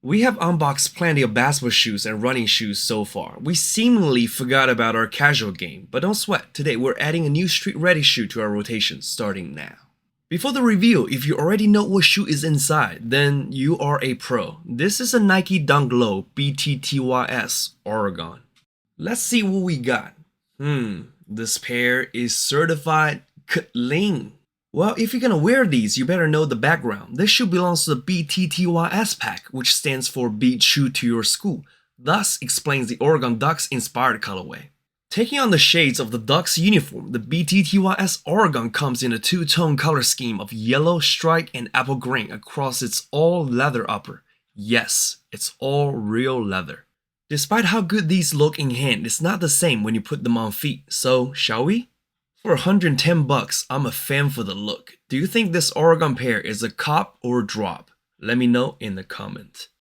We have unboxed plenty of basketball shoes and running shoes so far. We seemingly forgot about our casual game, but don't sweat, today we're adding a new street ready shoe to our rotation starting now. Before the review, if you already know what shoe is inside, then you are a pro. This is a Nike Dunk Low BTTYS Oregon. Let's see what we got. This pair is certified clean. Well, if you're gonna wear these, you better know the background. This shoe belongs to the BTTYS pack, which stands for Beat Shoe to Your School, thus explains the Oregon Ducks inspired colorway. Taking on the shades of the Ducks uniform, the BTTYS Oregon comes in a two-tone color scheme of yellow, strike, and apple green across its all-leather upper. Yes, it's all real leather. Despite how good these look in hand, it's not the same when you put them on feet, so shall we? For 110 bucks, I'm a fan for the look. Do you think this Oregon pair is a cop or a drop? Let me know in the comment.